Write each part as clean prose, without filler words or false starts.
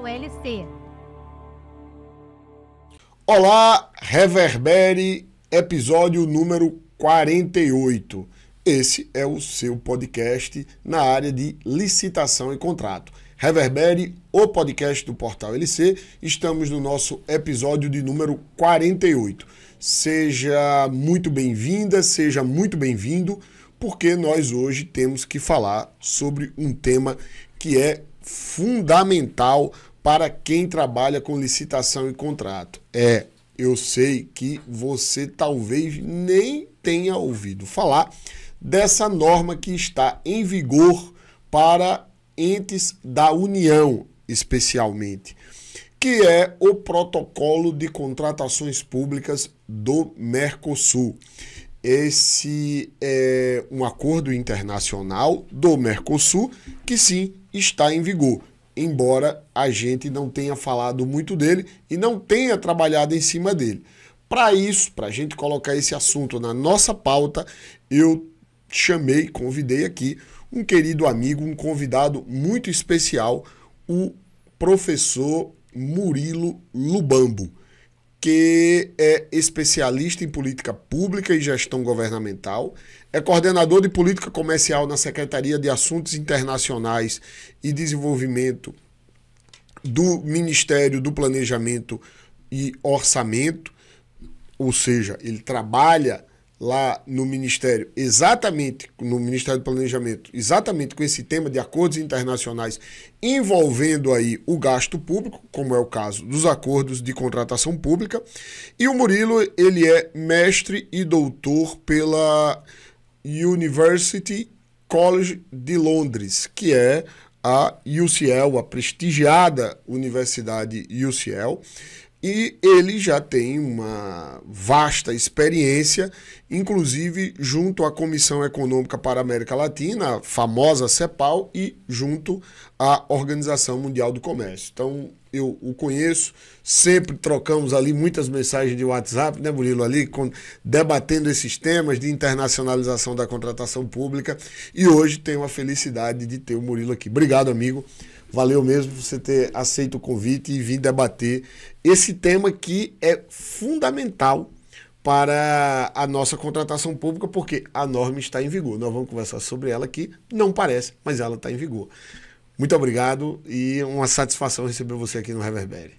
Portal LC. Olá, Reverbere, episódio número 48. Esse é o seu podcast na área de licitação e contrato. Reverbere, o podcast do Portal LC. Estamos no nosso episódio de número 48. Seja muito bem-vinda, seja muito bem-vindo, porque nós hoje temos que falar sobre um tema que é fundamental para quem trabalha com licitação e contrato. Eu sei que você talvez nem tenha ouvido falar dessa norma que está em vigor para entes da União, especialmente, que é o Protocolo de Contratações Públicas do Mercosul. Esse é um acordo internacional do Mercosul que sim está em vigor, embora a gente não tenha falado muito dele e não tenha trabalhado em cima dele. Para isso, para a gente colocar esse assunto na nossa pauta, eu convidei aqui um querido amigo, um convidado muito especial, o professor Murilo Lubambo, que é especialista em política pública e gestão governamental, é coordenador de política comercial na Secretaria de Assuntos Internacionais e Desenvolvimento do Ministério do Planejamento e Orçamento, ou seja, ele trabalha lá no Ministério, no Ministério do Planejamento, exatamente com esse tema de acordos internacionais envolvendo aí o gasto público, como é o caso dos acordos de contratação pública. E o Murilo, ele é mestre e doutor pela University College de Londres, que é a UCL, a prestigiada Universidade UCL. E ele já tem uma vasta experiência, inclusive junto à Comissão Econômica para a América Latina, a famosa CEPAL, e junto à Organização Mundial do Comércio. Então, eu o conheço, sempre trocamos ali muitas mensagens de WhatsApp, né, Murilo, ali, debatendo esses temas de internacionalização da contratação pública. E hoje tenho a felicidade de ter o Murilo aqui. Obrigado, amigo. Valeu mesmo você ter aceito o convite e vir debater esse tema que é fundamental para a nossa contratação pública, porque a norma está em vigor. Nós vamos conversar sobre ela aqui, não parece, mas ela está em vigor. Muito obrigado e uma satisfação receber você aqui no Reverbere.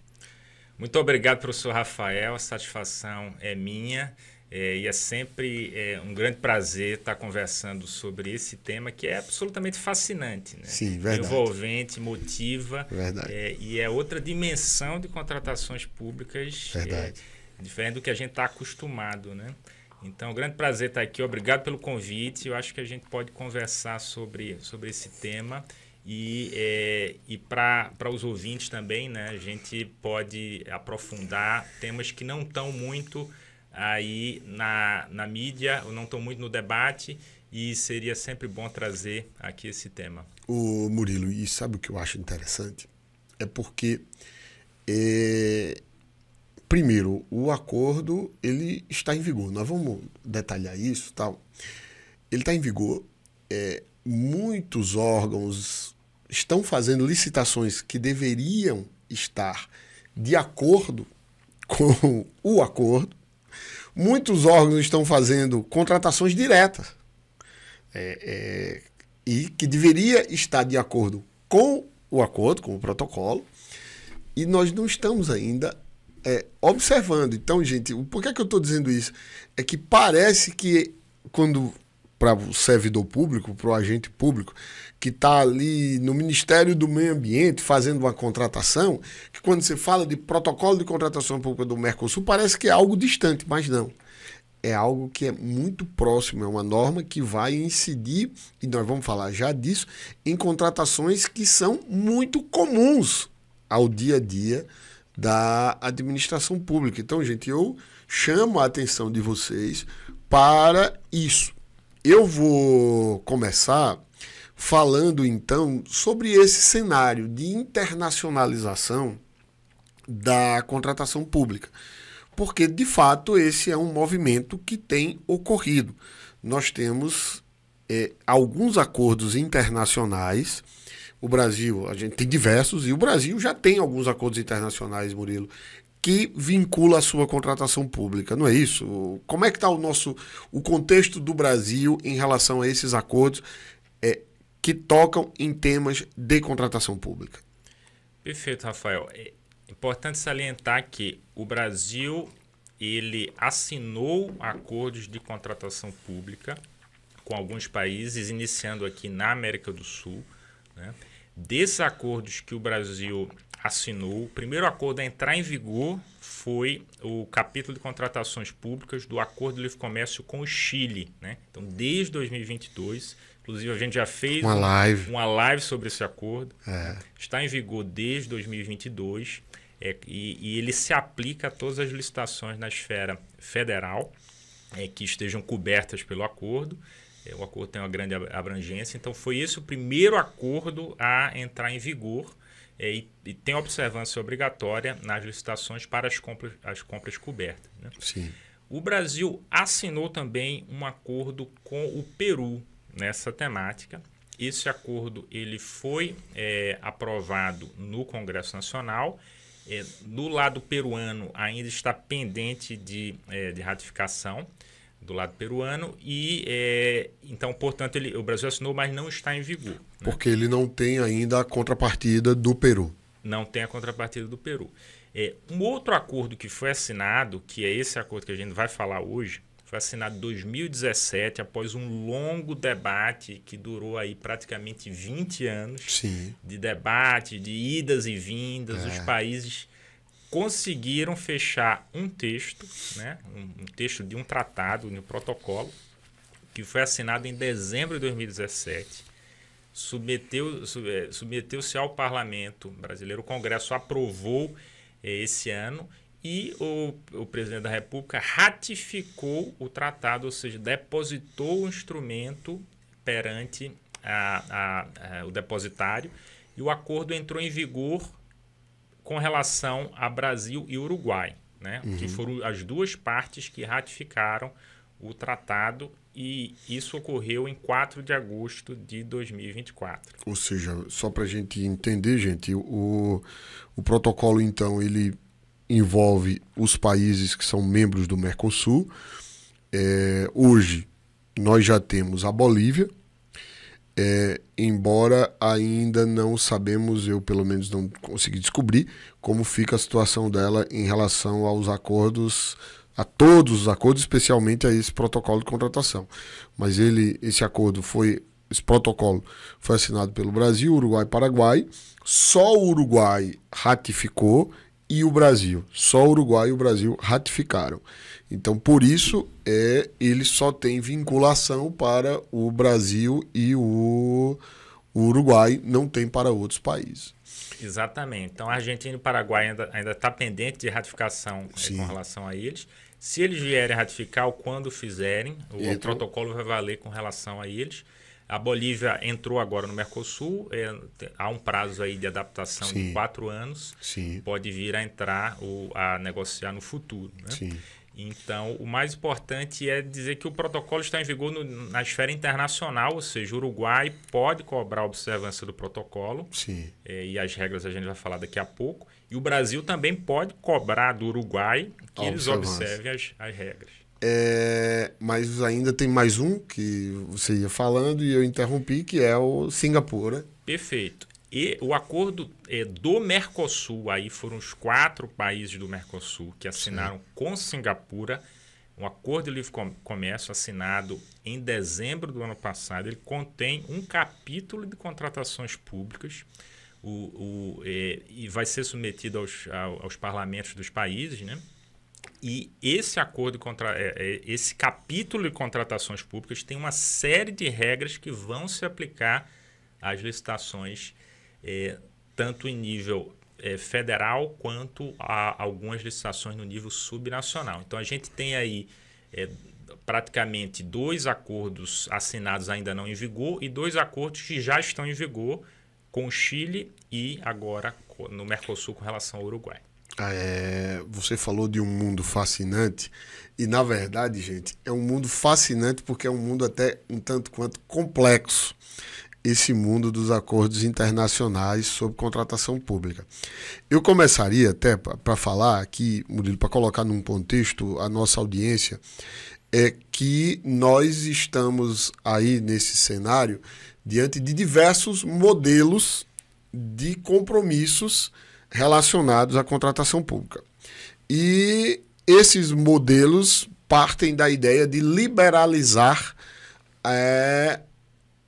Muito obrigado, professor Rafael, a satisfação é minha. E é sempre um grande prazer estar conversando sobre esse tema que é absolutamente fascinante, né? Sim, verdade. Envolvente, motiva. Verdade. E é outra dimensão de contratações públicas, diferente do que a gente está acostumado, né? Então, grande prazer estar aqui. Obrigado pelo convite. Eu acho que a gente pode conversar sobre esse tema. E para os ouvintes também, né? A gente pode aprofundar temas que não estão muito aí na mídia, ou não estão muito no debate, e seria sempre bom trazer aqui esse tema. O Murilo, e sabe o que eu acho interessante? É porque, primeiro, o acordo ele está em vigor. Nós vamos detalhar isso, tal. Ele está em vigor. Muitos órgãos estão fazendo licitações que deveriam estar de acordo com o acordo. Muitos órgãos estão fazendo contratações diretas e que deveria estar de acordo com o acordo, com o protocolo, e nós não estamos ainda observando. Então, gente, por que eu estou dizendo isso? É que parece que quando para o servidor público, para o agente público, que está ali no Ministério do Meio Ambiente fazendo uma contratação, que quando você fala de protocolo de contratação pública do Mercosul, parece que é algo distante, mas não. É algo que é muito próximo, é uma norma que vai incidir, e nós vamos falar já disso, em contratações que são muito comuns ao dia a dia da administração pública. Então, gente, eu chamo a atenção de vocês para isso. Eu vou começar falando, então, sobre esse cenário de internacionalização da contratação pública, porque, de fato, esse é um movimento que tem ocorrido. Nós temos alguns acordos internacionais o Brasil, a gente tem diversos, e o Brasil já tem alguns acordos internacionais, Murilo, que vincula a sua contratação pública, não é isso? Como é que está o contexto do Brasil em relação a esses acordos que tocam em temas de contratação pública? Perfeito, Rafael. É importante salientar que o Brasil ele assinou acordos de contratação pública com alguns países, iniciando aqui na América do Sul, né? Desses acordos que o Brasil assinou, o primeiro acordo a entrar em vigor foi o capítulo de contratações públicas do Acordo de Livre Comércio com o Chile, né? Então, desde 2022, inclusive a gente já fez uma live sobre esse acordo, está em vigor desde 2022 e ele se aplica a todas as licitações na esfera federal que estejam cobertas pelo acordo. O acordo tem uma grande abrangência, então foi esse o primeiro acordo a entrar em vigor e tem observância obrigatória nas licitações para as compras cobertas, né? Sim. O Brasil assinou também um acordo com o Peru nessa temática. Esse acordo ele foi aprovado no Congresso Nacional. Do lado peruano ainda está pendente de ratificação do lado peruano e então, portanto, o Brasil assinou, mas não está em vigor, né? Porque ele não tem ainda a contrapartida do Peru. Não tem a contrapartida do Peru. Um outro acordo que foi assinado, que é esse acordo que a gente vai falar hoje, foi assinado em 2017, após um longo debate que durou aí praticamente 20 anos. Sim. De debate, de idas e vindas. Os países conseguiram fechar um texto, né? Um texto de um tratado, um protocolo, que foi assinado em dezembro de 2017. Submeteu-se ao Parlamento brasileiro, o Congresso aprovou esse ano e o presidente da República ratificou o tratado, ou seja, depositou o instrumento perante o depositário e o acordo entrou em vigor com relação a Brasil e Uruguai, né? Que foram as duas partes que ratificaram o tratado e isso ocorreu em 4 de agosto de 2024. Ou seja, só para a gente entender, gente, o protocolo, então, ele envolve os países que são membros do Mercosul. Hoje, nós já temos a Bolívia, embora ainda não sabemos, eu pelo menos não consegui descobrir como fica a situação dela em relação aos acordos, a todos os acordos, especialmente a esse protocolo de contratação. Mas esse protocolo foi assinado pelo Brasil, Uruguai e Paraguai. Só o Uruguai ratificou e o Brasil. Só o Uruguai e o Brasil ratificaram. Então, por isso, ele só tem vinculação para o Brasil e o Uruguai, não tem para outros países. Exatamente. Então, a Argentina e o Paraguai ainda está pendente de ratificação com relação a eles. Se eles vierem ratificar ou quando fizerem, o protocolo vai valer com relação a eles. A Bolívia entrou agora no Mercosul, há um prazo aí de adaptação de 4 anos. Sim. Pode vir a entrar a negociar no futuro, né? Sim. Então, o mais importante é dizer que o protocolo está em vigor na esfera internacional, ou seja, o Uruguai pode cobrar a observância do protocolo. Sim. E as regras a gente vai falar daqui a pouco. E o Brasil também pode cobrar do Uruguai que eles observem as regras. Mas ainda tem mais um que você ia falando e eu interrompi, que é o Singapura. Perfeito. E o acordo do Mercosul, aí foram os 4 países do Mercosul que assinaram com Singapura um acordo de livre comércio assinado em dezembro do ano passado. Ele contém um capítulo de contratações públicas e vai ser submetido aos parlamentos dos países, né? E esse acordo esse capítulo de contratações públicas tem uma série de regras que vão se aplicar às licitações tanto em nível federal quanto a algumas licitações no nível subnacional. Então, a gente tem aí praticamente 2 acordos assinados ainda não em vigor e 2 acordos que já estão em vigor com o Chile e agora no Mercosul com relação ao Uruguai. Você falou de um mundo fascinante e, na verdade, gente, é um mundo fascinante porque é um mundo até um tanto quanto complexo. esse mundo dos acordos internacionais sobre contratação pública. Eu começaria até para falar aqui, Murilo, para colocar num contexto a nossa audiência, é que nós estamos aí nesse cenário diante de diversos modelos de compromissos relacionados à contratação pública. E esses modelos partem da ideia de liberalizar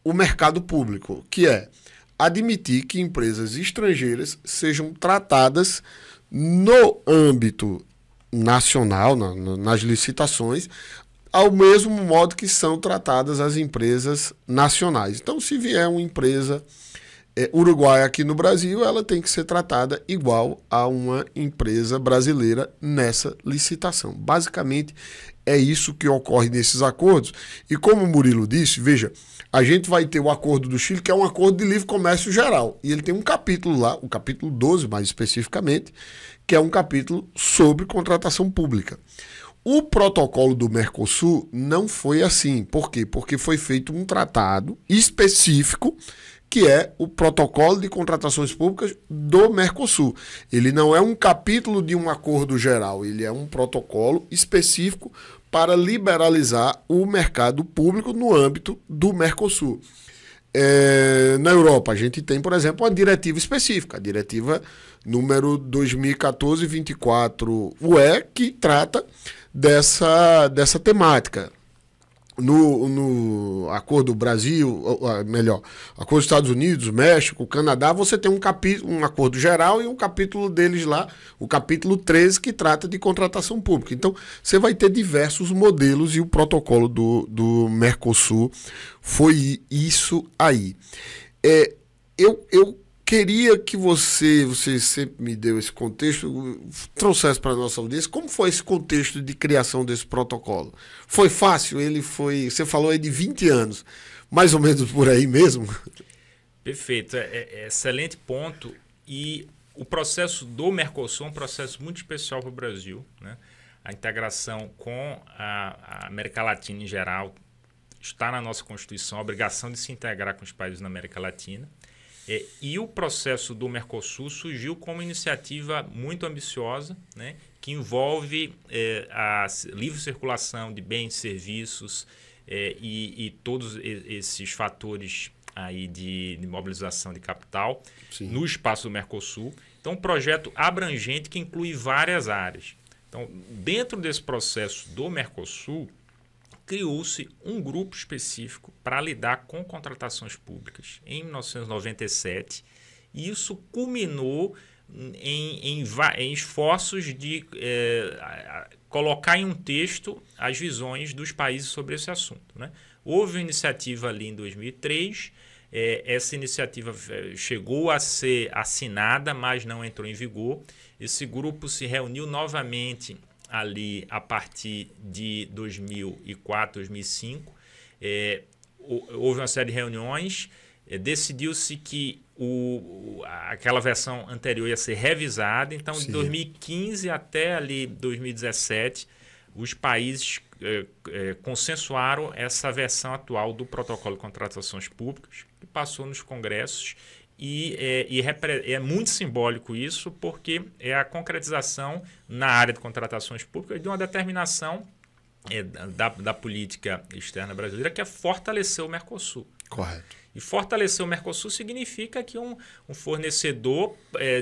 o mercado público, que é admitir que empresas estrangeiras sejam tratadas no âmbito nacional, nas licitações, ao mesmo modo que são tratadas as empresas nacionais. Então, se vier uma empresa uruguaia aqui no Brasil, ela tem que ser tratada igual a uma empresa brasileira nessa licitação. Basicamente, é isso que ocorre nesses acordos. E como o Murilo disse, veja, a gente vai ter o Acordo do Chile, que é um acordo de livre comércio geral. E ele tem um capítulo lá, o capítulo 12 mais especificamente, que é um capítulo sobre contratação pública. O protocolo do Mercosul não foi assim. Por quê? Porque foi feito um tratado específico, que é o protocolo de contratações públicas do Mercosul. Ele não é um capítulo de um acordo geral, ele é um protocolo específico para liberalizar o mercado público no âmbito do Mercosul. Na Europa, a gente tem, por exemplo, uma diretiva específica, a diretiva número 2014-24/UE, que trata dessa temática. No acordo Brasil, melhor, acordo Estados Unidos, México, Canadá, você tem um acordo geral e um capítulo deles lá, o capítulo 13, que trata de contratação pública. Então, você vai ter diversos modelos e o protocolo do Mercosul foi isso aí. Eu queria que você sempre me deu esse contexto, trouxesse para a nossa audiência, como foi esse contexto de criação desse protocolo? Foi fácil? Você falou aí de 20 anos, mais ou menos por aí mesmo? Perfeito, excelente ponto. E o processo do Mercosul é um processo muito especial para o Brasil, né? A integração com a América Latina em geral está na nossa Constituição, a obrigação de se integrar com os países da América Latina. E o processo do Mercosul surgiu como iniciativa muito ambiciosa, né, que envolve a livre circulação de bens, serviços e todos esses fatores aí de mobilização de capital. Sim. No espaço do Mercosul. Então, um projeto abrangente que inclui várias áreas. Então, dentro desse processo do Mercosul, criou-se um grupo específico para lidar com contratações públicas em 1997, e isso culminou em esforços de colocar em um texto as visões dos países sobre esse assunto, né? Houve uma iniciativa ali em 2003, essa iniciativa chegou a ser assinada, mas não entrou em vigor. Esse grupo se reuniu novamente ali a partir de 2004, 2005, houve uma série de reuniões, decidiu-se que aquela versão anterior ia ser revisada, então Sim. de 2015 até ali 2017, os países consensuaram essa versão atual do Protocolo de Contratações Públicas, que passou nos congressos. E é muito simbólico isso, porque é a concretização na área de contratações públicas de uma determinação da política externa brasileira, que é fortalecer o Mercosul. Correto. E fortalecer o Mercosul significa que um fornecedor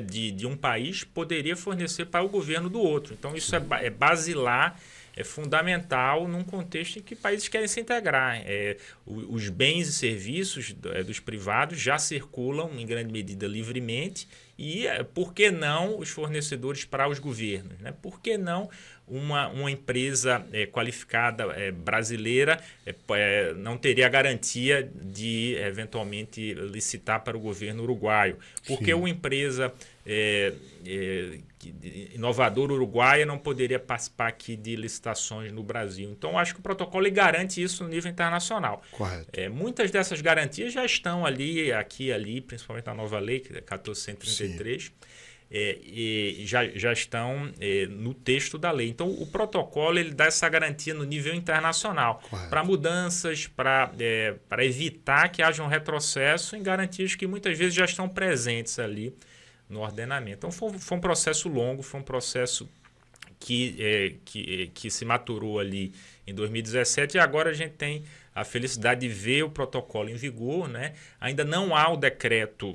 de um país poderia fornecer para o governo do outro. Então, isso é basilar, é fundamental num contexto em que países querem se integrar. Os bens e serviços dos privados já circulam, em grande medida, livremente, e por que não os fornecedores para os governos, né? Por que não uma empresa qualificada brasileira não teria a garantia de, eventualmente, licitar para o governo uruguaio? Por que uma empresa inovadora uruguaia não poderia participar aqui de licitações no Brasil? Então, acho que o protocolo garante isso no nível internacional. Correto. Muitas dessas garantias já estão aqui e ali, principalmente na nova lei, que é 1433. já estão no texto da lei. Então, o protocolo ele dá essa garantia no nível internacional para mudanças, para evitar que haja um retrocesso em garantias que muitas vezes já estão presentes ali no ordenamento. Então, foi um processo longo, foi um processo que se maturou ali em 2017 e agora a gente tem a felicidade de ver o protocolo em vigor, né? Ainda não há o decreto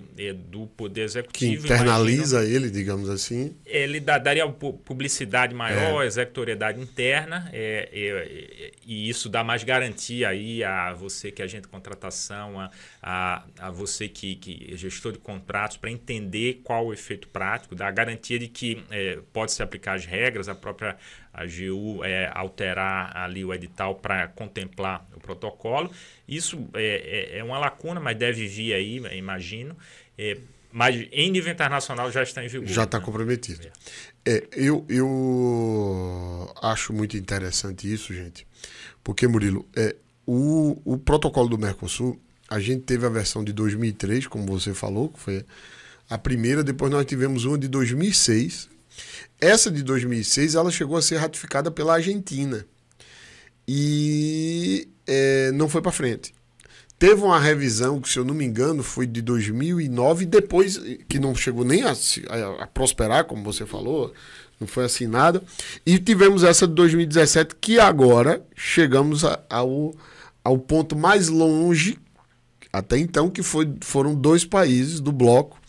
do Poder Executivo. Que internaliza ele, digamos assim. Ele daria publicidade maior, executoriedade interna, e isso dá mais garantia aí a você que é agente de contratação, a você que é gestor de contratos, para entender qual o efeito prático, dá a garantia de que pode se aplicar as regras, a própria AGU alterar ali o edital para contemplar o protocolo. Isso é uma lacuna, mas deve vir aí, imagino. Mas em nível internacional já está em vigor. Já está comprometido. Eu acho muito interessante isso, gente. Porque, Murilo, o protocolo do Mercosul, a gente teve a versão de 2003, como você falou, que foi a primeira. Depois nós tivemos uma de 2006. Essa de 2006 ela chegou a ser ratificada pela Argentina e não foi para frente. Teve uma revisão que, se eu não me engano, foi de 2009, depois que não chegou nem a prosperar, como você falou, não foi assinada. E tivemos essa de 2017, que agora chegamos ao ponto mais longe, até então, que foram 2 países do bloco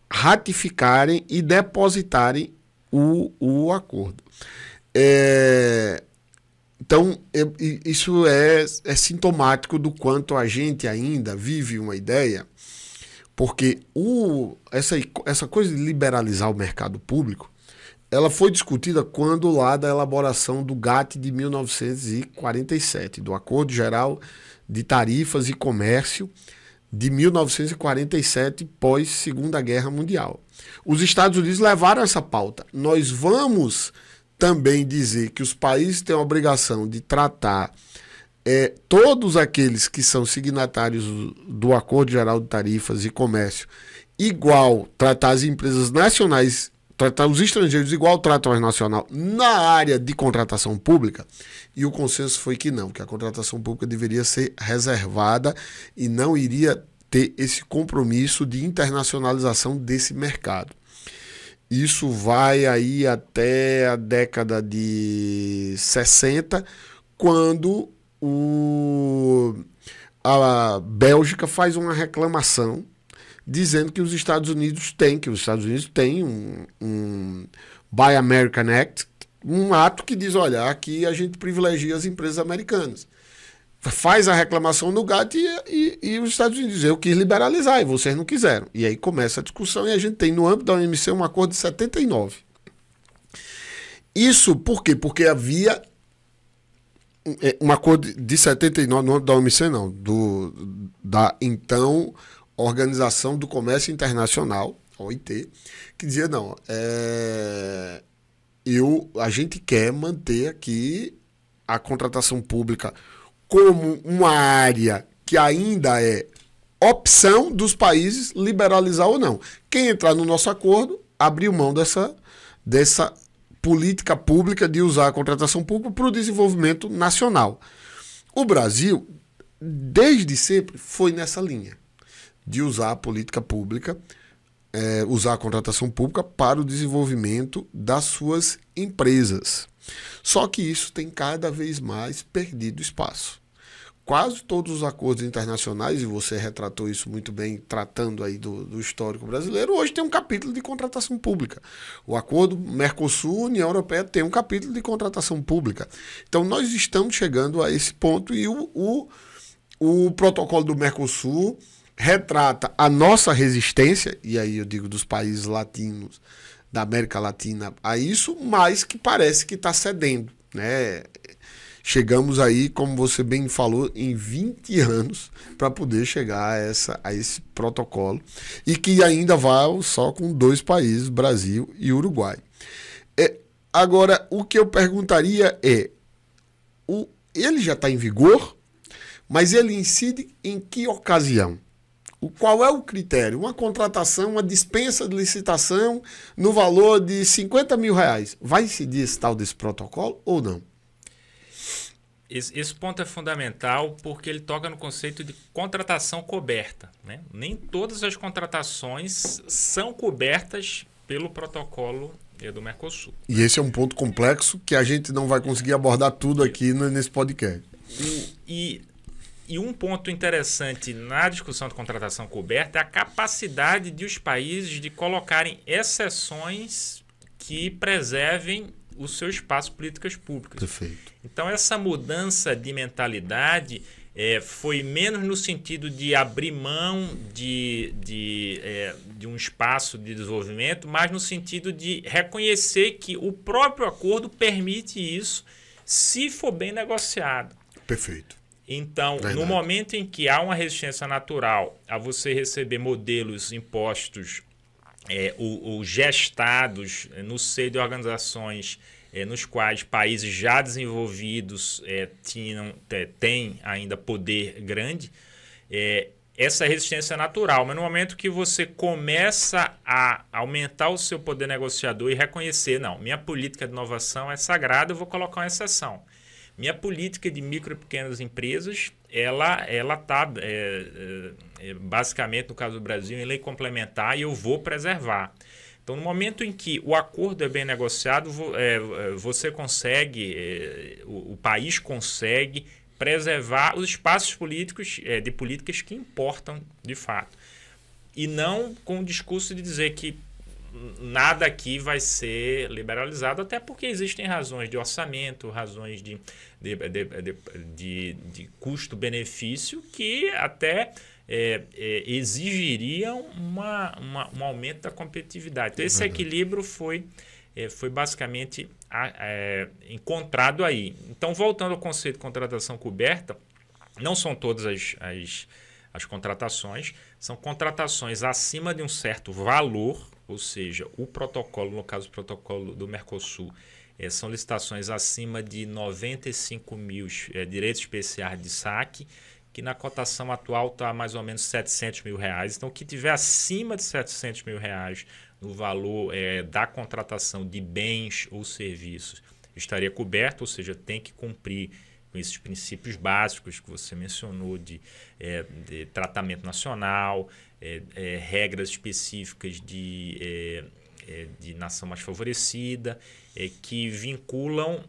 ratificarem e depositarem o acordo. Então, isso é sintomático do quanto a gente ainda vive uma ideia, porque essa coisa de liberalizar o mercado público, ela foi discutida quando lá da elaboração do GATT de 1947, do Acordo Geral de Tarifas e Comércio, de 1947, pós Segunda Guerra Mundial. Os Estados Unidos levaram essa pauta. Nós vamos também dizer que os países têm a obrigação de tratar todos aqueles que são signatários do Acordo Geral de Tarifas e Comércio igual, tratar as empresas nacionais, tratar os estrangeiros igual tratam as nacionais na área de contratação pública. E o consenso foi que não, que a contratação pública deveria ser reservada e não iria ter esse compromisso de internacionalização desse mercado. Isso vai aí até a década de 60, quando a Bélgica faz uma reclamação dizendo que os Estados Unidos têm um Buy American Act, um ato que diz, olha, aqui a gente privilegia as empresas americanas. Faz a reclamação no GATT e os Estados Unidos dizem, eu quis liberalizar e vocês não quiseram. E aí começa a discussão e a gente tem no âmbito da OMC um acordo de 79. Isso por quê? Porque havia um acordo de 79, no âmbito da OMC não, da então Organização do Comércio Internacional, OIT, que dizia, não, a gente quer manter aqui a contratação pública como uma área que ainda é opção dos países liberalizar ou não. Quem entrar no nosso acordo abriu mão dessa política pública de usar a contratação pública para o desenvolvimento nacional. O Brasil, desde sempre, foi nessa linha de usar a política pública, usar a contratação pública para o desenvolvimento das suas empresas. Só que isso tem cada vez mais perdido espaço. Quase todos os acordos internacionais, e você retratou isso muito bem, tratando aí do histórico brasileiro, hoje tem um capítulo de contratação pública. O acordo Mercosul-União Europeia tem um capítulo de contratação pública. Então, nós estamos chegando a esse ponto e o protocolo do Mercosul retrata a nossa resistência, e aí eu digo dos países latinos, da América Latina, a isso, mas que parece que está cedendo, né? Chegamos aí, como você bem falou, em 20 anos para poder chegar a esse protocolo, e que ainda vai só com 2 países, Brasil e Uruguai. Agora, o que eu perguntaria ele já está em vigor, mas ele incide em que ocasião? Qual é o critério? Uma contratação, uma dispensa de licitação no valor de 50 mil reais. Vai incidir esse tal desse protocolo ou não? Esse ponto é fundamental porque ele toca no conceito de contratação coberta, né? Nem todas as contratações são cobertas pelo protocolo do Mercosul. E esse é um ponto complexo que a gente não vai conseguir abordar tudo aqui nesse podcast. E um ponto interessante na discussão de contratação coberta é a capacidade de os países de colocarem exceções que preservem o seu espaço políticas públicas. Perfeito. Então, essa mudança de mentalidade foi menos no sentido de abrir mão de um espaço de desenvolvimento, mas no sentido de reconhecer que o próprio acordo permite isso se for bem negociado. Perfeito. Então, Verdade. no momento em que há uma resistência natural a você receber modelos impostos ou gestados no seio de organizações nos quais países já desenvolvidos têm ainda poder grande, essa resistência é natural. Mas no momento que você começa a aumentar o seu poder negociador e reconhecer, não, minha política de inovação é sagrada, eu vou colocar uma exceção. Minha política de micro e pequenas empresas, ela está basicamente, no caso do Brasil, em lei complementar e eu vou preservar. Então, no momento em que o acordo é bem negociado, você consegue, o país consegue preservar os espaços políticos de políticas que importam de fato. E não com o discurso de dizer que nada aqui vai ser liberalizado, até porque existem razões de orçamento, razões de custo-benefício que até exigiriam um aumento da competitividade. Então, esse equilíbrio foi basicamente encontrado aí. Então, voltando ao conceito de contratação coberta, não são todas as contratações, são contratações acima de um certo valor, ou seja, o protocolo, no caso do protocolo do Mercosul, são licitações acima de 95 mil direitos especiais de saque, que na cotação atual está mais ou menos 700 mil reais. Então, o que tiver acima de 700 mil reais no valor da contratação de bens ou serviços estaria coberto, ou seja, tem que cumprir com esses princípios básicos que você mencionou de tratamento nacional, regras específicas de nação mais favorecida, que vinculam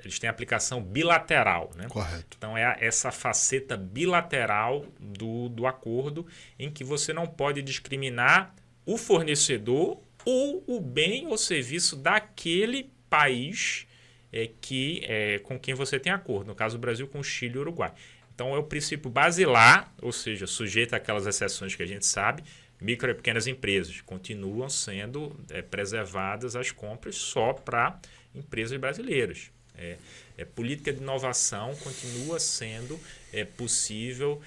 eles têm aplicação bilateral, né? Correto. Então, essa faceta bilateral do acordo em que você não pode discriminar o fornecedor ou o bem ou serviço daquele país com quem você tem acordo. No caso do Brasil, com o Chile e o Uruguai. Então, é o princípio basilar, ou seja, sujeito àquelas exceções que a gente sabe, micro e pequenas empresas continuam sendo preservadas as compras só para empresas brasileiras. Política de inovação continua sendo possível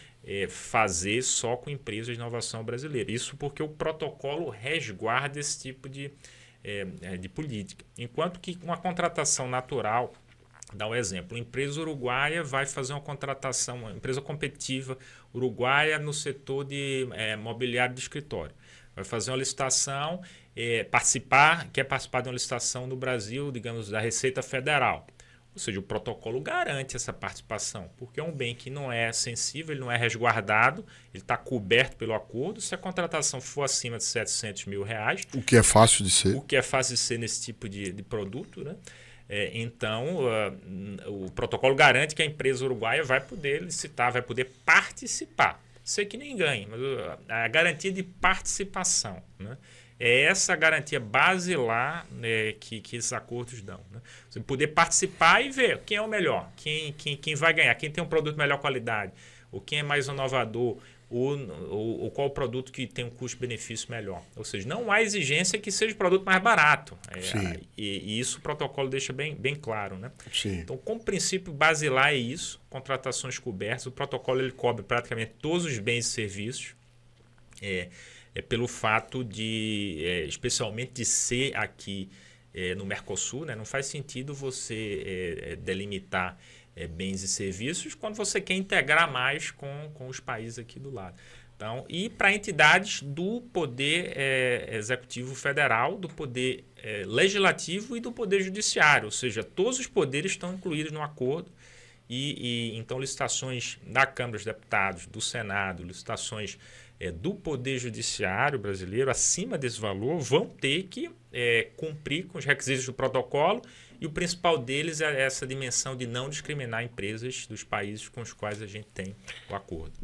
fazer só com empresas de inovação brasileiras. Isso porque o protocolo resguarda esse tipo de política. Enquanto que uma contratação natural, dá um exemplo, uma empresa uruguaia vai fazer uma contratação, uma empresa competitiva uruguaia no setor de mobiliário de escritório. Vai fazer uma licitação, quer participar de uma licitação no Brasil, digamos, da Receita Federal. Ou seja, o protocolo garante essa participação, porque é um bem que não é sensível, ele não é resguardado, ele está coberto pelo acordo. Se a contratação for acima de 700 mil reais... O que é fácil de ser. O que é fácil de ser nesse tipo de produto, né? Então, o protocolo garante que a empresa uruguaia vai poder licitar, vai poder participar. Sei que nem ganha, mas a garantia de participação, né? É essa garantia basilar, né, que esses acordos dão, né? Você poder participar e ver quem é o melhor, quem vai ganhar, quem tem um produto de melhor qualidade, ou quem é mais inovador, ou qual produto que tem um custo-benefício melhor. Ou seja, não há exigência que seja o produto mais barato. E isso o protocolo deixa bem claro, né? Sim. Então, como princípio basilar é isso, contratações cobertas, o protocolo ele cobre praticamente todos os bens e serviços, pelo fato de, especialmente de ser aqui no Mercosul, né? Não faz sentido você delimitar bens e serviços, quando você quer integrar mais com os países aqui do lado. Então, e para entidades do Poder Executivo Federal, do Poder Legislativo e do Poder Judiciário, ou seja, todos os poderes estão incluídos no acordo. Então, licitações da Câmara dos Deputados, do Senado, licitações do Poder Judiciário brasileiro, acima desse valor, vão ter que cumprir com os requisitos do protocolo, e o principal deles é essa dimensão de não discriminar empresas dos países com os quais a gente tem o acordo.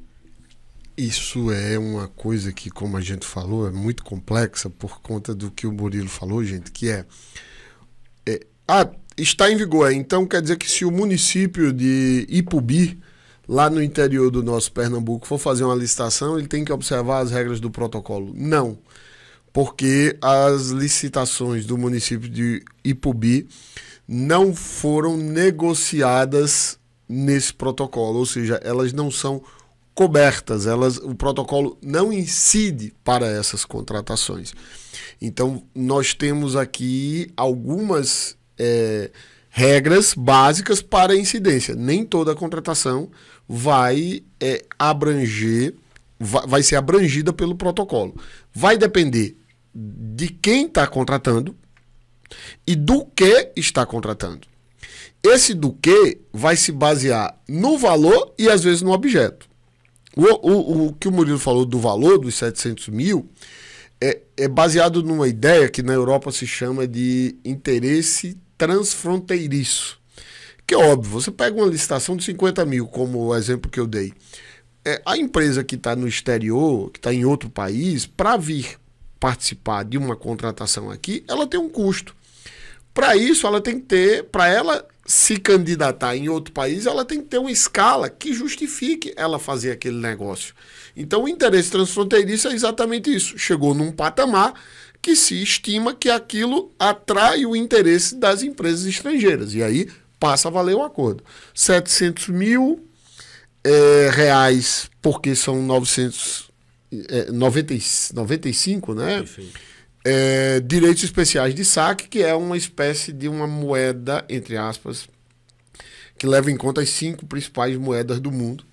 Isso é uma coisa que, como a gente falou, é muito complexa por conta do que o Murilo falou, gente, que está em vigor. Então quer dizer que se o município de Ipubi, lá no interior do nosso Pernambuco, for fazer uma licitação, ele tem que observar as regras do protocolo? Não, porque as licitações do município de Ipubi não foram negociadas nesse protocolo, ou seja, elas não são cobertas, o protocolo não incide para essas contratações. Então, nós temos aqui algumas regras básicas para incidência. Nem toda contratação vai vai ser abrangida pelo protocolo. Vai depender de quem está contratando e do que está contratando. Esse do que vai se basear no valor e às vezes no objeto. O que o Murilo falou do valor dos 700 mil é baseado numa ideia que na Europa se chama de interesse transfronteiriço. Que é óbvio, você pega uma licitação de 50 mil, como o exemplo que eu dei. A empresa que está no exterior, que está em outro país, para vir participar de uma contratação aqui, ela tem um custo. Para isso, ela tem que ter, para ela se candidatar em outro país, ela tem que ter uma escala que justifique ela fazer aquele negócio. Então, o interesse transfronteiriço é exatamente isso. Chegou num patamar que se estima que aquilo atrai o interesse das empresas estrangeiras. E aí passa a valer um acordo. 700 mil reais, porque são 995, né? Perfeito. Direitos especiais de saque, que é uma espécie de uma moeda, entre aspas, que leva em conta as 5 principais moedas do mundo.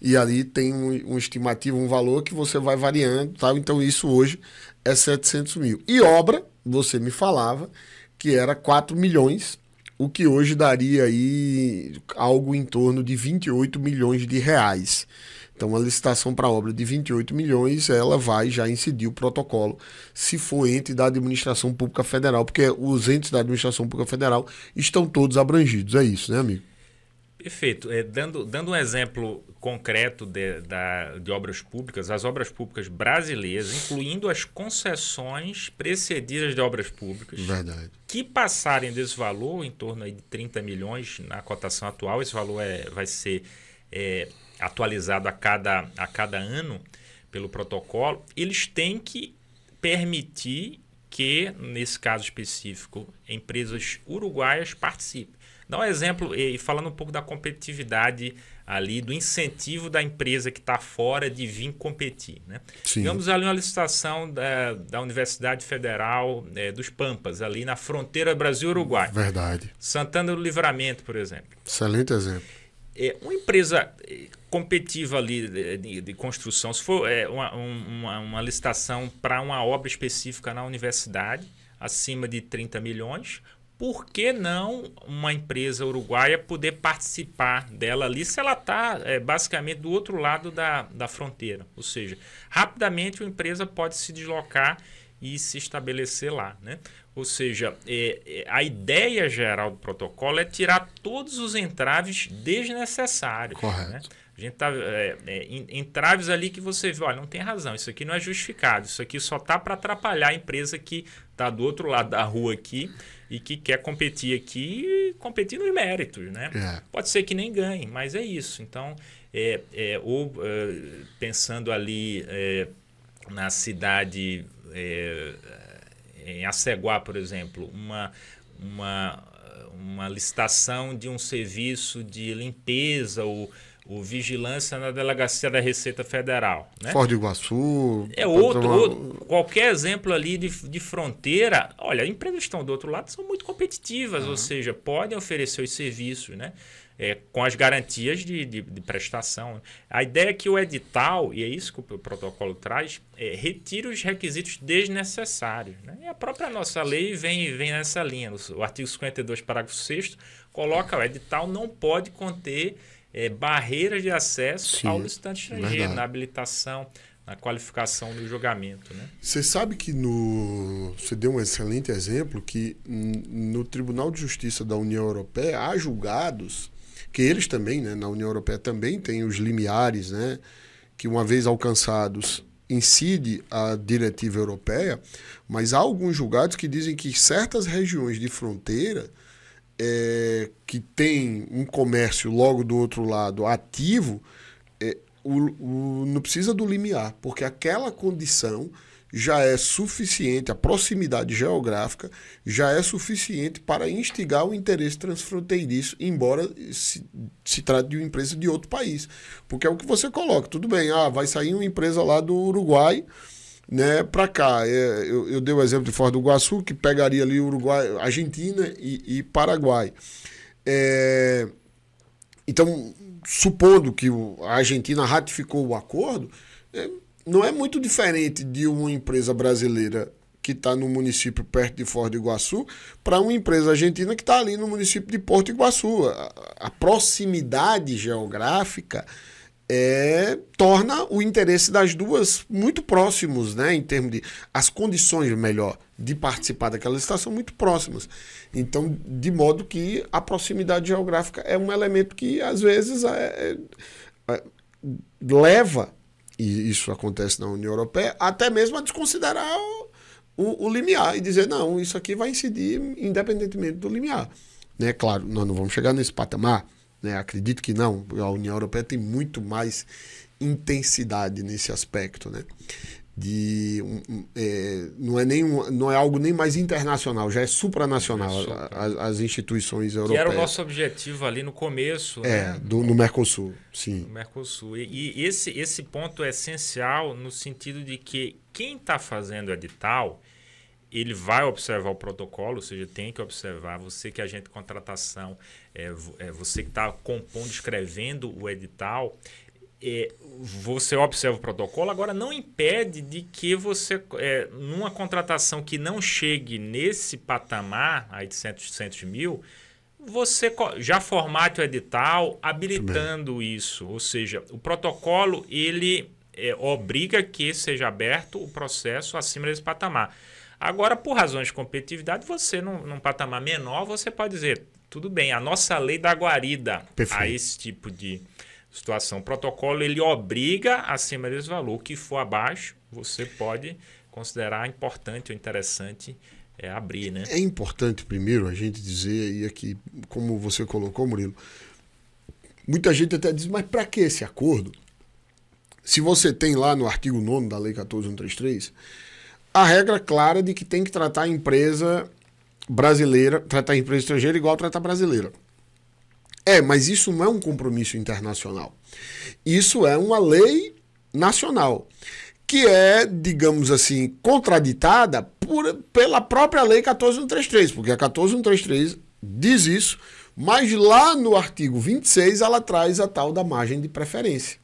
E ali tem um estimativo, um valor que você vai variando, tá? Então isso hoje é 700 mil. E obra, você me falava, que era 4 milhões, o que hoje daria aí algo em torno de 28 milhões de reais. Então, a licitação para obra de 28 milhões, ela vai já incidir o protocolo, se for ente da administração pública federal, porque os entes da administração pública federal estão todos abrangidos. É isso, né, amigo? Perfeito. Dando um exemplo concreto de obras públicas, as obras públicas brasileiras, incluindo as concessões precedidas de obras públicas, verdade, que passarem desse valor, em torno aí de 30 milhões na cotação atual, esse valor vai ser atualizado a cada ano pelo protocolo, eles têm que permitir que, nesse caso específico, empresas uruguaias participem. Dá um exemplo, e falando um pouco da competitividade ali, do incentivo da empresa que está fora de vir competir, né? Digamos ali uma licitação da Universidade Federal dos Pampas, ali na fronteira Brasil-Uruguai. Verdade. Santana do Livramento, por exemplo. Excelente exemplo. Uma empresa competitiva ali de construção, se for uma licitação para uma obra específica na universidade, acima de 30 milhões, por que não uma empresa uruguaia poder participar dela ali se ela está basicamente do outro lado da fronteira? Ou seja, rapidamente uma empresa pode se deslocar e se estabelecer lá, né? Ou seja, a ideia geral do protocolo é tirar todos os entraves desnecessários. Correto. Né? A gente está entraves ali que você vê, olha, não tem razão, isso aqui não é justificado, isso aqui só está para atrapalhar a empresa que está do outro lado da rua aqui e que quer competir aqui e competir nos méritos, né? Pode ser que nem ganhe, mas é isso. Então, pensando ali na cidade, em Aceguá, por exemplo, uma licitação de um serviço de limpeza ou o vigilância na delegacia da Receita Federal, né? Foz do Iguaçu. Qualquer exemplo ali de fronteira. Olha, empresas que estão do outro lado são muito competitivas, ou seja, podem oferecer os serviços, né? Com as garantias de prestação. A ideia é que o edital, e é isso que o protocolo traz, retire os requisitos desnecessários, né? E a própria nossa lei vem nessa linha. O artigo 52, parágrafo 6º, coloca: o edital não pode conter barreiras de acesso ao licitante estrangeiro, na habilitação, na qualificação do julgamento, né? Você sabe que você deu um excelente exemplo que no Tribunal de Justiça da União Europeia há julgados que eles também, né, na União Europeia também têm os limiares, né, que uma vez alcançados incide a diretiva europeia, mas há alguns julgados que dizem que certas regiões de fronteira que tem um comércio logo do outro lado ativo, não precisa do limiar, porque aquela condição já é suficiente, a proximidade geográfica já é suficiente para instigar o interesse transfronteiriço, embora se trate de uma empresa de outro país. Porque é o que você coloca, tudo bem, vai sair uma empresa lá do Uruguai, né, para cá. Eu dei o exemplo de Foz do Iguaçu, que pegaria ali Uruguai, Argentina e Paraguai. Então, supondo que a Argentina ratificou o acordo, não é muito diferente de uma empresa brasileira que está no município perto de Foz do Iguaçu para uma empresa argentina que está ali no município de Porto Iguaçu. A proximidade geográfica torna o interesse das duas muito próximos, né, em termos de as condições, melhor, de participar daquela licitação muito próximas. Então, de modo que a proximidade geográfica é um elemento que, às vezes, leva, e isso acontece na União Europeia, até mesmo a desconsiderar o limiar e dizer, não, isso aqui vai incidir independentemente do limiar. Né? Claro, nós não vamos chegar nesse patamar, né? Acredito que não. A União Europeia tem muito mais intensidade nesse aspecto, né? Não é algo nem mais internacional, já é supranacional, as instituições europeias. Que era o nosso objetivo ali no começo. Né? No Mercosul, sim. No Mercosul. E esse ponto é essencial no sentido de que quem está fazendo o edital, ele vai observar o protocolo, ou seja, tem que observar, você que é agente de contratação, você que está compondo, escrevendo o edital, você observa o protocolo, agora não impede de que você, numa contratação que não chegue nesse patamar aí de 100 mil, você já formate o edital habilitando isso. Ou seja, o protocolo ele obriga que seja aberto o processo acima desse patamar. Agora, por razões de competitividade, você num patamar menor, você pode dizer, tudo bem, a nossa lei dá guarida a esse tipo de situação. O protocolo ele obriga acima desse valor. O que for abaixo, você pode considerar importante ou interessante abrir, né? É importante, primeiro, a gente dizer, e aqui, como você colocou, Murilo, muita gente até diz, mas para que esse acordo? Se você tem lá no artigo 9º da Lei 14.133, a regra clara de que tem que tratar a empresa brasileira, tratar a empresa estrangeira igual tratar a brasileira. Mas isso não é um compromisso internacional. Isso é uma lei nacional, que é, digamos assim, contraditada pela própria lei 14.133, porque a 14.133 diz isso, mas lá no artigo 26 ela traz a tal da margem de preferência.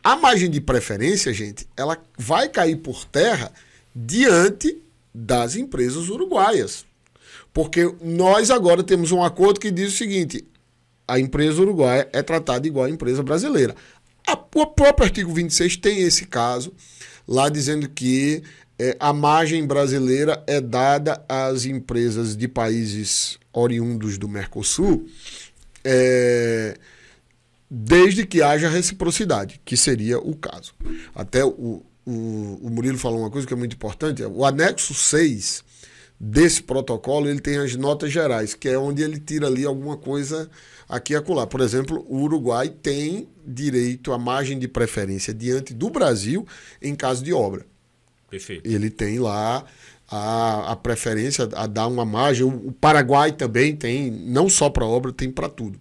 A margem de preferência, gente, ela vai cair por terra diante das empresas uruguaias. Porque nós agora temos um acordo que diz o seguinte, a empresa uruguaia é tratada igual a empresa brasileira. O próprio artigo 26 tem esse caso, lá dizendo que a margem brasileira é dada às empresas de países oriundos do Mercosul, desde que haja reciprocidade, que seria o caso. Até o Murilo falou uma coisa que é muito importante, o anexo 6 desse protocolo, ele tem as notas gerais, que é onde ele tira ali alguma coisa aqui e acolá. Por exemplo, o Uruguai tem direito à margem de preferência diante do Brasil em caso de obra. Perfeito. Ele tem lá a preferência a dar uma margem. O Paraguai também tem, não só para obra, tem para tudo.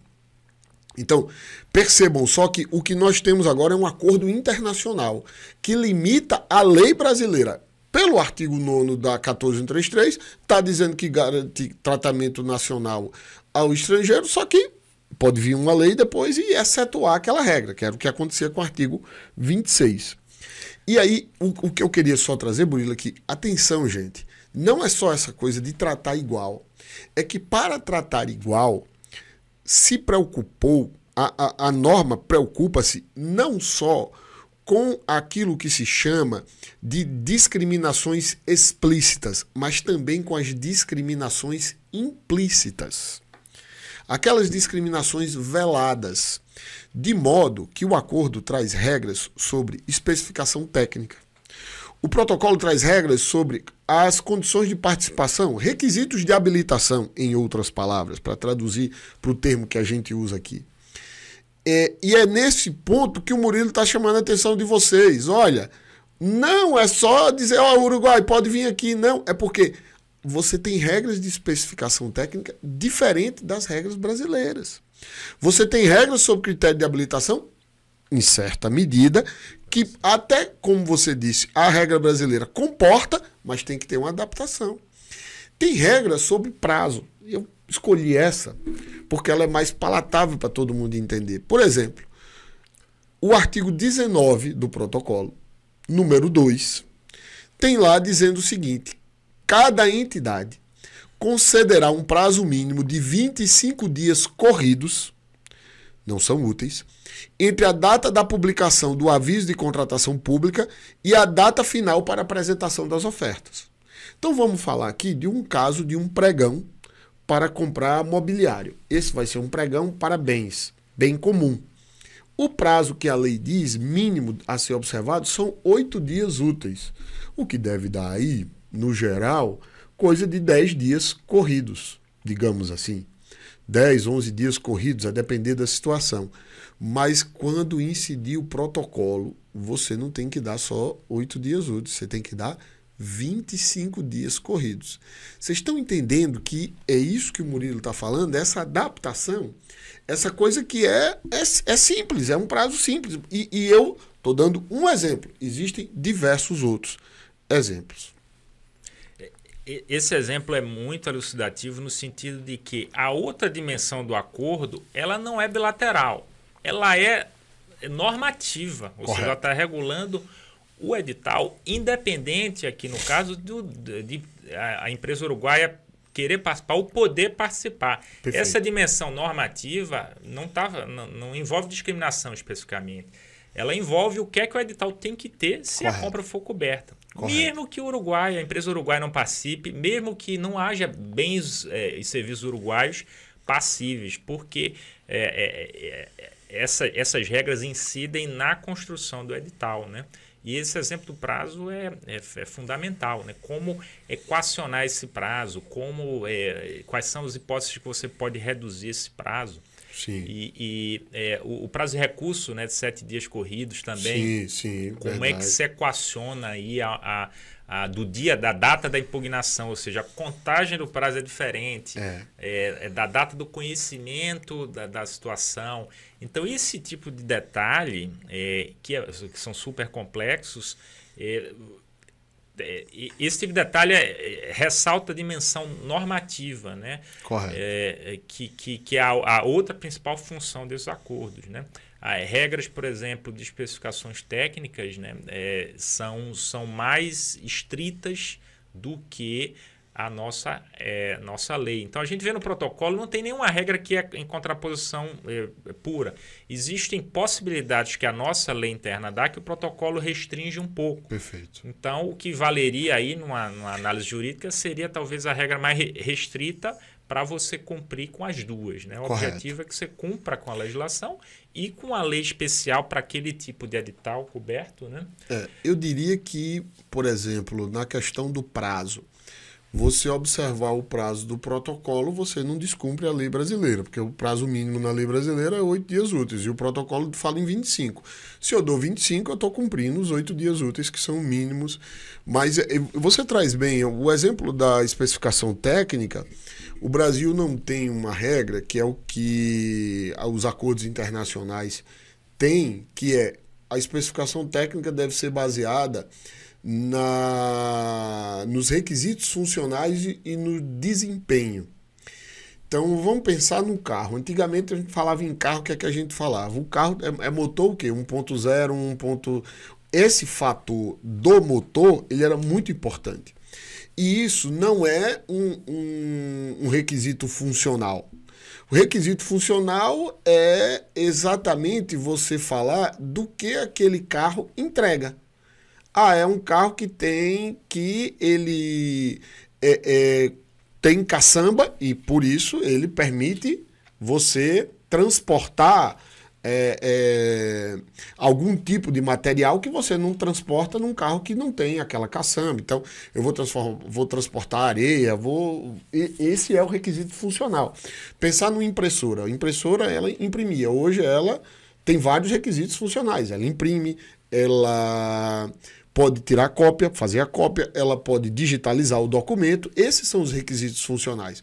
Então, percebam só que o que nós temos agora é um acordo internacional que limita a lei brasileira. Pelo artigo 9º da 14133, está dizendo que garante tratamento nacional ao estrangeiro, só que pode vir uma lei depois e excetuar aquela regra, que era o que acontecia com o artigo 26. E aí, o que eu queria só trazer, Murilo, aqui, atenção, gente, não é só essa coisa de tratar igual. É que para tratar igual, se preocupou, a norma preocupa-se não só com aquilo que se chama de discriminações explícitas, mas também com as discriminações implícitas. Aquelas discriminações veladas, de modo que o acordo traz regras sobre especificação técnica. O protocolo traz regras sobre as condições de participação, requisitos de habilitação, em outras palavras, para traduzir para o termo que a gente usa aqui. E é nesse ponto que o Murilo está chamando a atenção de vocês. Olha, não é só dizer, ó, Uruguai, pode vir aqui. Não, é porque você tem regras de especificação técnica diferentes das regras brasileiras. Você tem regras sobre critério de habilitação, em certa medida, que até, como você disse, a regra brasileira comporta, mas tem que ter uma adaptação. Tem regras sobre prazo. Eu escolhi essa porque ela é mais palatável para todo mundo entender. Por exemplo, o artigo 19 do protocolo, número 2, tem lá dizendo o seguinte: cada entidade concederá um prazo mínimo de 25 dias corridos, não são úteis, entre a data da publicação do aviso de contratação pública e a data final para apresentação das ofertas. Então vamos falar aqui de um caso de um pregão para comprar mobiliário. Esse vai ser um pregão para bens, bem comum. O prazo que a lei diz, mínimo a ser observado, são 8 dias úteis, o que deve dar aí, no geral, coisa de 10 dias corridos, digamos assim. 10, 11 dias corridos, a depender da situação. Mas quando incidir o protocolo, você não tem que dar só 8 dias úteis, você tem que dar 25 dias corridos. Vocês estão entendendo que é isso que o Murilo está falando, essa adaptação, essa coisa que é simples, é um prazo simples. E eu estou dando um exemplo, existem diversos outros exemplos. Esse exemplo é muito elucidativo no sentido de que a outra dimensão do acordo, ela não é bilateral, ela é normativa, ou seja, ela está regulando o edital, independente aqui no caso de a empresa uruguaia querer participar ou poder participar. Perfeito. Essa dimensão normativa não envolve discriminação especificamente. Ela envolve o que é que o edital tem que ter se Correto. A compra for coberta. Correto. Mesmo que o Uruguai, a empresa uruguaia não participe, mesmo que não haja bens e serviços uruguaios passíveis, porque essas regras incidem na construção do edital, né? E esse exemplo do prazo é fundamental, né? Como equacionar esse prazo, quais são as hipóteses que você pode reduzir esse prazo. Sim. O prazo de recurso, né, de 7 dias corridos também. Sim, como verdade. É que se equaciona aí do dia, da data da impugnação, ou seja, a contagem do prazo é diferente, da data do conhecimento da situação. Então, esse tipo de detalhe, que são super complexos, esse tipo de detalhe ressalta a dimensão normativa, né? Correto. Que é a outra principal função desses acordos, né? As regras, por exemplo, de especificações técnicas, né, são mais estritas do que a nossa lei. Então, a gente vê no protocolo, não tem nenhuma regra que é em contraposição pura. Existem possibilidades que a nossa lei interna dá que o protocolo restringe um pouco. Perfeito. Então, o que valeria aí numa análise jurídica seria talvez a regra mais restrita para você cumprir com as duas, né? O Correto. objetivo é que você cumpra com a legislação e com a lei especial para aquele tipo de edital coberto, né? Eu diria que, por exemplo, na questão do prazo, você observar o prazo do protocolo, você não descumpre a lei brasileira, porque o prazo mínimo na lei brasileira é 8 dias úteis e o protocolo fala em 25. Se eu dou 25, eu estou cumprindo os 8 dias úteis, que são mínimos. Mas você traz bem o exemplo da especificação técnica. O Brasil não tem uma regra, que é o que os acordos internacionais têm, que é a especificação técnica deve ser baseada nos requisitos funcionais e no desempenho. Então, vamos pensar no carro. Antigamente, a gente falava em carro, o que é que a gente falava? O carro é motor o quê? 1.0, 1. Esse fator do motor, ele era muito importante. E isso não é um requisito funcional. O requisito funcional é exatamente você falar do que aquele carro entrega. É um carro que ele tem caçamba e, por isso, ele permite você transportar algum tipo de material que você não transporta num carro que não tem aquela caçamba. Então, eu vou transportar areia, esse é o requisito funcional. Pensar numa impressora. A impressora, ela imprimia. Hoje, ela tem vários requisitos funcionais. Ela imprime, ela pode tirar cópia, fazer a cópia, ela pode digitalizar o documento. Esses são os requisitos funcionais.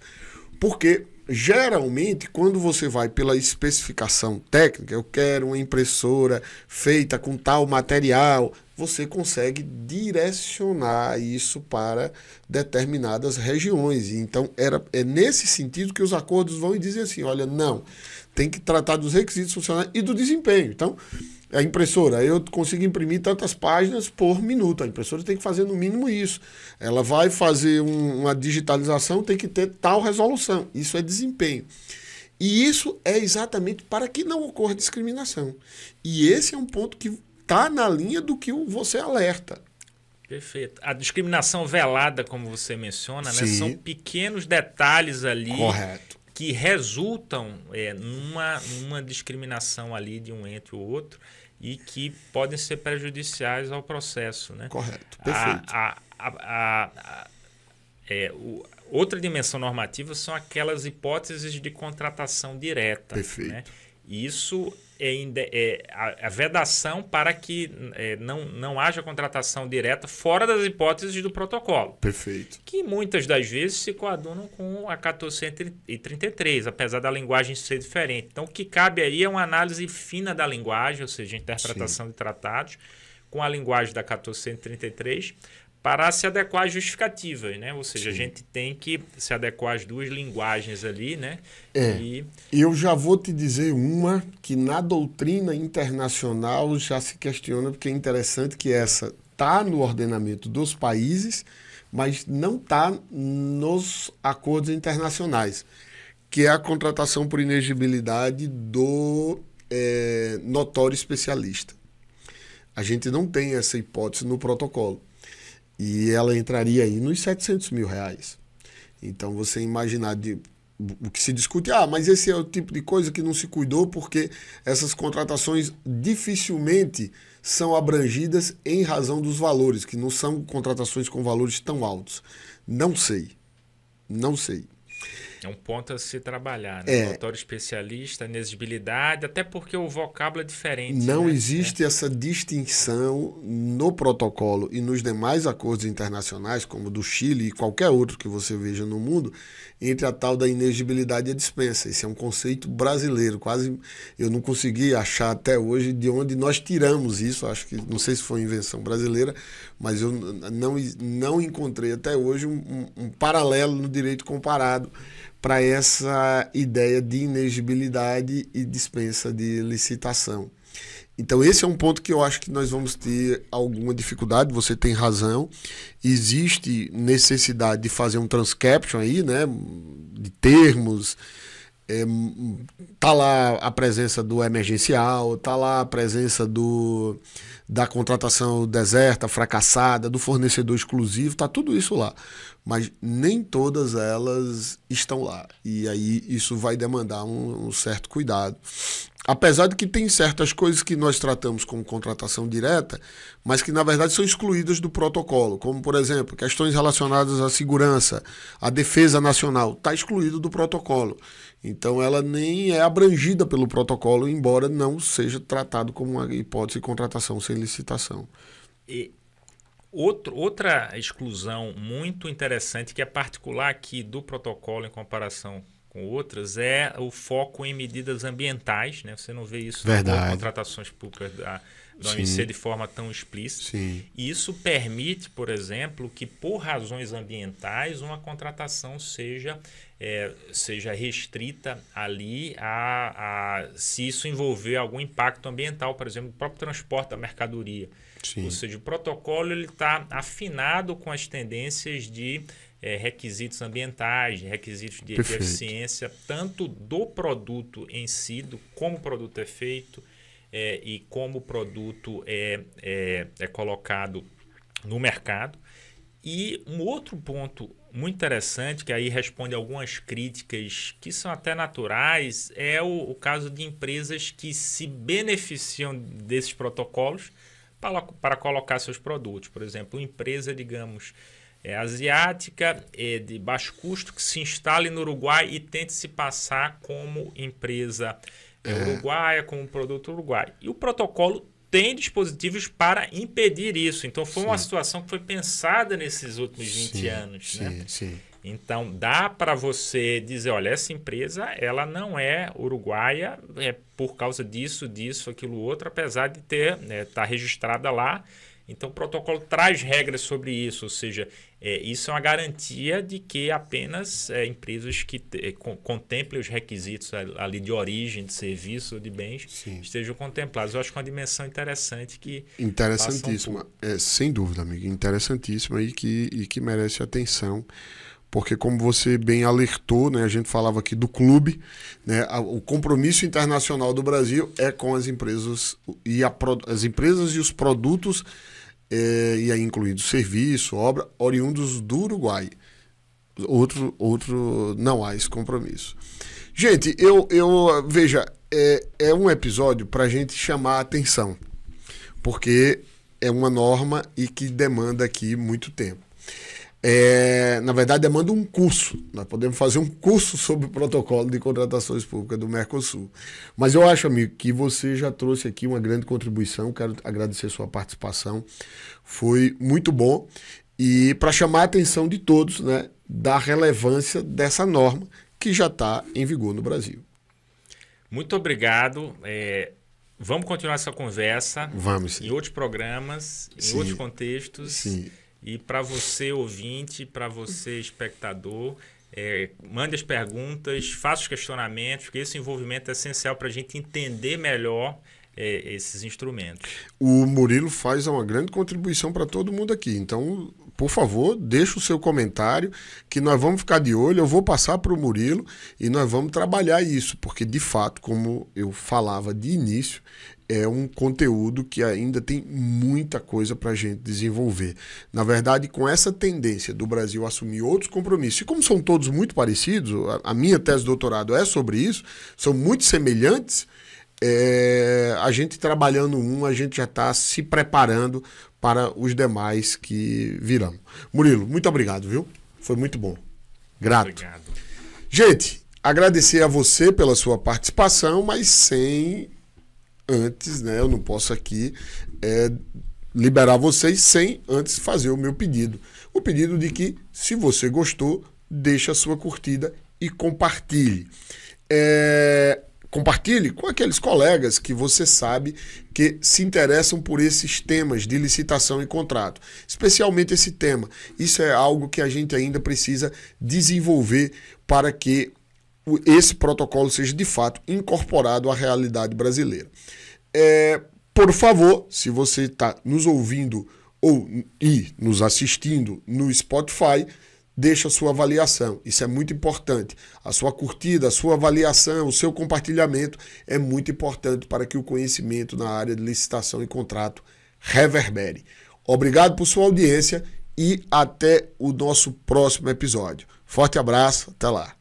Porque, geralmente, quando você vai pela especificação técnica, eu quero uma impressora feita com tal material, você consegue direcionar isso para determinadas regiões. Então, é nesse sentido que os acordos vão e dizem assim, olha, não, tem que tratar dos requisitos funcionais e do desempenho. Então, a impressora, eu consigo imprimir tantas páginas por minuto. A impressora tem que fazer no mínimo isso. Ela vai fazer uma digitalização, tem que ter tal resolução. Isso é desempenho. E isso é exatamente para que não ocorra discriminação. E esse é um ponto que está na linha do que você alerta. Perfeito. A discriminação velada, como você menciona, né, são pequenos detalhes ali. Correto. Que resultam numa discriminação ali de um entre o outro e que podem ser prejudiciais ao processo, né? Correto, perfeito. Outra dimensão normativa são aquelas hipóteses de contratação direta. Perfeito. Né? Isso a vedação para que não haja contratação direta fora das hipóteses do protocolo. Perfeito. Que muitas das vezes se coadunam com a 1433, apesar da linguagem ser diferente. Então, o que cabe aí é uma análise fina da linguagem, ou seja, interpretação de tratados, com a linguagem da 1433, para se adequar às justificativas, né? Ou seja, a gente tem que se adequar às duas linguagens ali, né? Eu já vou te dizer uma que na doutrina internacional já se questiona, porque é interessante que essa está no ordenamento dos países, mas não está nos acordos internacionais, que é a contratação por inexigibilidade do notório especialista. A gente não tem essa hipótese no protocolo. E ela entraria aí nos R$700 mil. Então, você imaginar o que se discute, mas esse é o tipo de coisa que não se cuidou porque essas contratações dificilmente são abrangidas em razão dos valores, que não são contratações com valores tão altos. Não sei. É um ponto a se trabalhar, né? Notório especialista, inexigibilidade, até porque o vocábulo é diferente. Não existe essa distinção no protocolo e nos demais acordos internacionais, como o do Chile e qualquer outro que você veja no mundo, entre a tal da inexigibilidade e a dispensa. Esse é um conceito brasileiro. Quase eu não consegui achar até hoje de onde nós tiramos isso. Acho que, não sei se foi invenção brasileira, mas eu não encontrei até hoje um paralelo no direito comparado para essa ideia de inexigibilidade e dispensa de licitação. Então, esse é um ponto que eu acho que nós vamos ter alguma dificuldade, você tem razão. Existe necessidade de fazer um transcaption aí, né, de termos. Tá lá a presença do emergencial, tá lá a presença da contratação deserta, fracassada, do fornecedor exclusivo, tá tudo isso lá. Mas nem todas elas estão lá. E aí isso vai demandar um certo cuidado. Apesar de que tem certas coisas que nós tratamos como contratação direta, mas que na verdade são excluídas do protocolo, como por exemplo, questões relacionadas à segurança, à defesa nacional, está excluído do protocolo. Então ela nem é abrangida pelo protocolo, embora não seja tratado como uma hipótese de contratação sem licitação. E Outra exclusão muito interessante, que é particular aqui do protocolo em comparação com outras, é o foco em medidas ambientais, né? Você não vê isso nas contratações públicas da OMC de forma tão explícita. Sim. E isso permite, por exemplo, que por razões ambientais uma contratação seja restrita ali se isso envolver algum impacto ambiental, por exemplo, o próprio transporte da mercadoria. Sim. Ou seja, o protocolo está afinado com as tendências de requisitos ambientais, requisitos de eficiência, tanto do produto em si, como o produto é feito e como o produto é colocado no mercado. E um outro ponto muito interessante, que aí responde algumas críticas que são até naturais, é o caso de empresas que se beneficiam desses protocolos para colocar seus produtos. Por exemplo, uma empresa, digamos, asiática, de baixo custo, que se instale no Uruguai e tente se passar como empresa uruguaia, como produto uruguaio. E o protocolo tem dispositivos para impedir isso. Então, foi uma situação que foi pensada nesses últimos 20 anos. Né? Sim. Então, dá para você dizer, olha, essa empresa ela não é uruguaia por causa disso, aquilo, outro, apesar de estar registrada lá. Então, o protocolo traz regras sobre isso, ou seja, isso é uma garantia de que apenas empresas que contemplem os requisitos ali de origem, de serviço ou de bens estejam contempladas. Eu acho que é uma dimensão interessante que... Interessantíssima, sem dúvida, amigo, interessantíssima e que merece atenção, porque como você bem alertou, né, a gente falava aqui do clube, né, o compromisso internacional do Brasil é com as empresas as empresas e os produtos, e aí incluindo serviço, obra, oriundos do Uruguai. Outro não há esse compromisso. Gente, veja, é um episódio para a gente chamar a atenção, porque é uma norma e que demanda aqui muito tempo. Na verdade, demanda um curso. Nós podemos fazer um curso sobre o protocolo de contratações públicas do Mercosul. Mas eu acho, amigo, que você já trouxe aqui uma grande contribuição. Quero agradecer a sua participação. Foi muito bom. E para chamar a atenção de todos, né, da relevância dessa norma que já está em vigor no Brasil. Muito obrigado. Vamos continuar essa conversa. Vamos, sim. Em outros programas, em outros contextos. Sim. E para você, ouvinte, para você, espectador, mande as perguntas, faça os questionamentos, porque esse envolvimento é essencial para a gente entender melhor esses instrumentos. O Murilo faz uma grande contribuição para todo mundo aqui. Então, por favor, deixa o seu comentário, que nós vamos ficar de olho. Eu vou passar para o Murilo e nós vamos trabalhar isso, porque, de fato, como eu falava de início, é um conteúdo que ainda tem muita coisa para a gente desenvolver. Na verdade, com essa tendência do Brasil assumir outros compromissos, e como são todos muito parecidos, a minha tese de doutorado é sobre isso, são muito semelhantes, a gente trabalhando a gente já está se preparando para os demais que virão. Murilo, muito obrigado, viu? Foi muito bom. Grato. Obrigado. Gente, agradecer a você pela sua participação, mas antes, né, eu não posso aqui liberar vocês sem antes fazer o meu pedido. O pedido de que, se você gostou, deixe a sua curtida e compartilhe. Compartilhe com aqueles colegas que você sabe que se interessam por esses temas de licitação e contrato, especialmente esse tema. Isso é algo que a gente ainda precisa desenvolver para que esse protocolo seja de fato incorporado à realidade brasileira. Por favor, se você está nos ouvindo e nos assistindo no Spotify, deixa a sua avaliação. Isso é muito importante. A sua curtida, a sua avaliação, o seu compartilhamento é muito importante para que o conhecimento na área de licitação e contrato reverbere. Obrigado por sua audiência e até o nosso próximo episódio. Forte abraço, até lá.